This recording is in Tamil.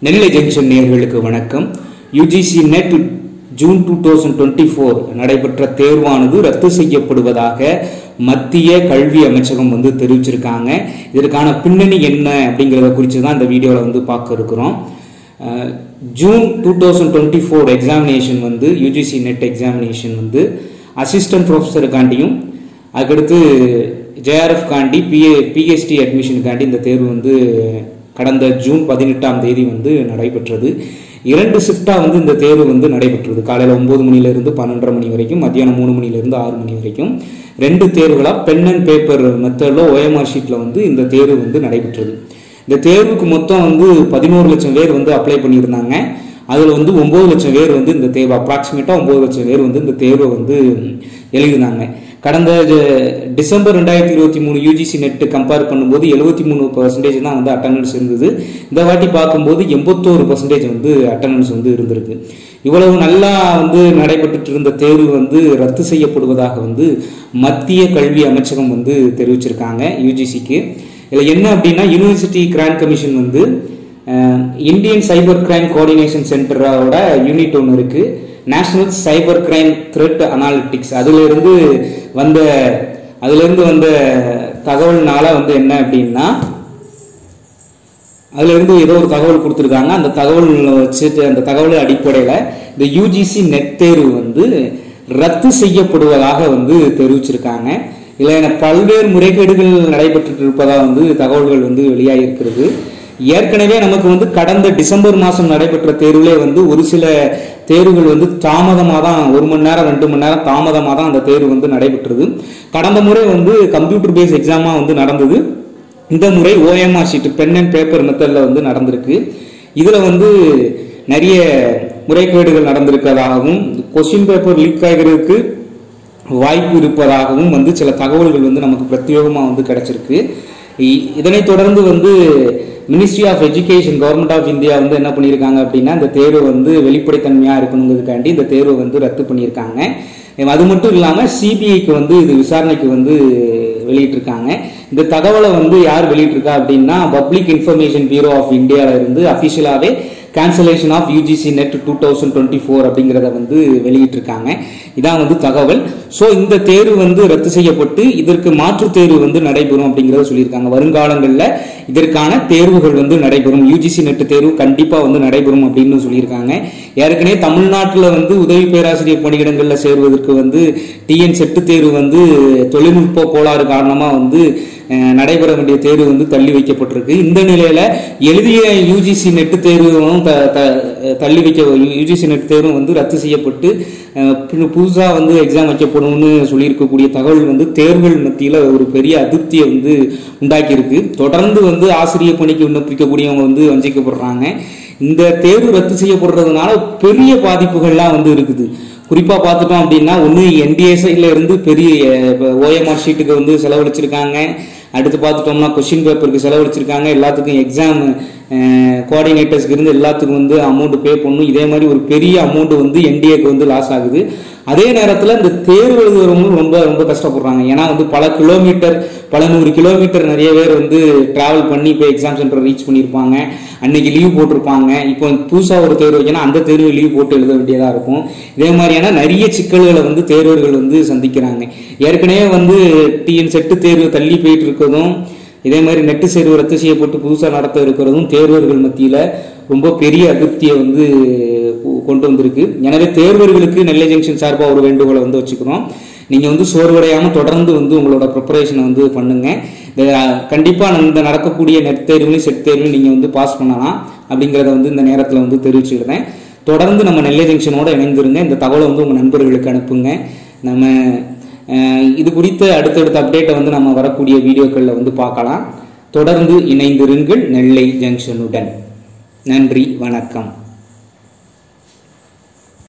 நெல்லை ஜங்ஷன் நேயர்களுக்கு வணக்கம். யுஜிசி நெட் ஜூன் 2024 நடைபெற்ற தேர்வானது ரத்து செய்யப்படுவதாக மத்திய கல்வி அமைச்சகம் தெரிவிச்சிருக்காங்க. இதற்கான பின்னணி என்ன அப்படிங்கறத குறித்து தான் இந்த வீடியோல பார்க்க இருக்கிறோம். June 2024 examination UGC NET examination assistant professor காண்டியும் அதுக்கடுத்து ஜேஆர்எஃப் காண்டி பிஹெச்டி அட்மிஷனுக்காண்டி இந்த தேர்வு கடந்த ஜூன் 18ஆம் தேதி நடைபெற்றது. 2 ஷிஃப்டா இந்த தேர்வு நடைபெற்றது. காலையில் 9 மணிலிருந்து 12:30 மணி வரைக்கும், மத்தியானம் 3 மணிலிருந்து 6 மணி வரைக்கும் 2 தேர்வுகளா பென் அண்ட் பேப்பர் மெத்தட்ல OMR ஷீட்ல இந்த தேர்வு நடைபெற்றது. இந்த தேர்வுக்கு மொத்தம் 11 லட்சம் பேர் அப்ளை பண்ணியிருந்தாங்க. அதுல 9 லட்சம் பேர் இந்த தேர்வு அப்ராக்சிமேட்டா 9 லட்சம் பேர் இந்த தேர்வை எழுதினாங்க. கடந்த டிசம்பர் 2023 யூஜிசி நெட் கம்பேர் பண்ணும்போது 73% தான் அட்டெண்டன்ஸ் இருந்தது. இந்த வாட்டி பார்க்கும்போது 81% அட்டெண்டன்ஸ் இருந்திருக்கு. இவ்வளவு நல்லா நடைபெற்று இருந்த தேர்வு ரத்து செய்யப்படுவதாக மத்திய கல்வி அமைச்சகம் தெரிவிச்சிருக்காங்க யூஜிசிக்கு. இதுல என்ன அப்படின்னா, university crime commission Indian cyber crime coordination சென்டரோட யூனிட் ஒன்று இருக்கு, national cyber crime threat analytics. அதுல இருந்து வந்த தகவல்னால என்ன அப்படின்னா, அதுல இருந்து ஏதோ ஒரு தகவல் கொடுத்துருக்காங்க. அந்த தகவல் வச்சுட்டு அந்த தகவல் அடிப்படையில இந்த யூஜிசி நெட் தேர்வு ரத்து செய்யப்படுவதாக தெரிவிச்சிருக்காங்க. இதுல பல்வேறு முறைகேடுகள் நடைபெற்று இருப்பதா தகவல்கள் வெளியாகி இருக்கிறது. ஏற்கனவே நமக்கு கடந்த டிசம்பர் மாசம் நடைபெற்ற தேர்வுலே ஒரு சில தேர்வுகள் தாமதமாக தான், 1 மணி நேரம் 2 மணி நேரம் தாமதமாக தான் அந்த தேர்வு நடைபெற்றது. கடந்த முறை கம்ப்யூட்டர் பேஸ் எக்ஸாமா நடந்தது. இந்த முறை OMR sheet pen and paper மெத்தட்ல நடந்திருக்கு. இதுல நிறைய முறைகேடுகள் நடந்திருக்கிறதாகவும், கொஸ்டின் பேப்பர் லீக் ஆகிறதுக்கு வாய்ப்பு இருப்பதாகவும் சில தகவல்கள் நமக்கு பிரத்யேகமா கிடைச்சிருக்கு. இதனைத் தொடர்ந்து ministry of education government of India என்ன பண்ணியிருக்காங்க அப்படின்னா, இந்த தேர்வு வெளிப்படைத்தன்மையா இருக்கணுங்கிறதுக்காண்டி இந்த தேர்வு ரத்து பண்ணியிருக்காங்க. அது மட்டும் இல்லாம சிபிஐக்கு இது விசாரணைக்கு வெளியிட்டிருக்காங்க. இந்த தகவலை யார் வெளியிட்டிருக்கா அப்படின்னா, பப்ளிக் இன்ஃபர்மேஷன் பியூரோ ஆஃப் இந்தியால இருந்து அபிஷியலாவே கேன்சலேஷன் ஆஃப் யூஜிசி நெட் 2024 அப்படிங்கிறத வெளியிட்டிருக்காங்க. இதான் தகவல். ஸோ இந்த தேர்வு ரத்து செய்யப்பட்டு இதற்கு மாற்று தேர்வு நடைபெறும் அப்படிங்கிறத சொல்லியிருக்காங்க. வருங்காலங்களில் இதற்கான தேர்வுகள் நடைபெறும், யூஜிசி நெட் தேர்வு கண்டிப்பா நடைபெறும் அப்படின்னு சொல்லியிருக்காங்க. ஏற்கனவே தமிழ்நாட்டில் உதவி பேராசிரியர் பணியிடங்களில் சேர்வதற்கு டிஎன் செட்டு தேர்வு தொழில்நுட்ப கோளாறு காரணமா நடைபெற வேண்டிய தேர்வு தள்ளி வைக்கப்பட்டிருக்கு. இந்த நிலையில எழுதிய யூஜிசி நெட் தேர்வும் தள்ளி வைக்க, யூஜிசி நெட் தேர்வும் ரத்து செய்யப்பட்டு புதுசா எக்ஸாம் வைக்கப்படும்னு சொல்லியிருக்கக்கூடிய தகவல் தேர்வுகள் மத்தியில ஒரு பெரிய அதிருப்தியை உண்டாக்கி இருக்கு. தொடர்ந்து ஆசிரியர் பணிக்கு விண்ணப்பிக்கக்கூடியவங்க வஞ்சிக்கப்படுறாங்க. இந்த தேர்வு ரத்து செய்யப்படுறதுனால பெரிய பாதிப்புகள்லாம் இருக்குது. குறிப்பா பார்த்துட்டோம் அப்படின்னா, ஒன்னு என்டிஏ சைட்ல இருந்து பெரிய OMR ஷீட்டுக்கு செலவழிச்சிருக்காங்க. அடுத்து பார்த்துட்டோம்னா கொஸ்டின் பேப்பருக்கு செலவழிச்சிருக்காங்க. எல்லாத்துக்கும் எக்ஸாம் கோஆர்டினேட்டர்ஸ்க்கு இருந்து எல்லாத்துக்கும் அமௌண்ட் பே பண்ணும். இதே மாதிரி ஒரு பெரிய அமௌண்ட் என்டிஏக்கு லாஸ் ஆகுது. அதே நேரத்தில் இந்த தேர்வு எழுதுறவங்களும் ரொம்ப ரொம்ப கஷ்டப்படுறாங்க. ஏன்னா பல கிலோமீட்டர், பல 100 கிலோமீட்டர் நிறைய பேர் டிராவல் பண்ணி இப்போ எக்ஸாம் சென்டர் ரீச் பண்ணியிருப்பாங்க. அன்னைக்கு லீவ் போட்டிருப்பாங்க. இப்போ புதுசாக ஒரு தேர்வு வைக்கணும், அந்த தேர்வு லீவ் போட்டு எழுத வேண்டியதாக இருக்கும். இதே மாதிரியான நிறைய சிக்கல்களை தேர்வர்கள் சந்திக்கிறாங்க. ஏற்கனவே டிஎன் செட்டு தேர்வு தள்ளி போயிட்டு இருக்கிறதும், இதே மாதிரி நெட்டு தேர்வு ரத்து செய்யப்பட்டு புதுசாக நடத்த இருக்கிறதும் தேர்வர்கள் மத்தியில ரொம்ப பெரிய அதிருப்தியை கொண்டு வந்திருக்கு. எனவே தேர்வர்களுக்கு நெல்லை ஜங்ஷன் சார்பா ஒரு வேண்டுகோளை வச்சுக்கிறோம். நீங்க சோர்வடையாம தொடர்ந்து உங்களோட ப்ரிப்பரேஷனை பண்ணுங்க. கண்டிப்பா இந்த நடக்கக்கூடிய நெட் தேர்வுலையும் செட் தேர்வுலையும் நீங்க பாஸ் பண்ணலாம் அப்படிங்கறத இந்த நேரத்தில் தெரிவிச்சுக்கிறேன். தொடர்ந்து நம்ம நெல்லை ஜங்ஷனோட இணைந்திருங்க. இந்த தகவலை உங்க நண்பர்களுக்கு அனுப்புங்க. நம்ம இது குறித்த அடுத்தடுத்த அப்டேட்டை நம்ம வரக்கூடிய வீடியோக்களில் பார்க்கலாம். தொடர்ந்து இணைந்திருங்கள் நெல்லை ஜங்ஷனுடன். நன்றி, வணக்கம்.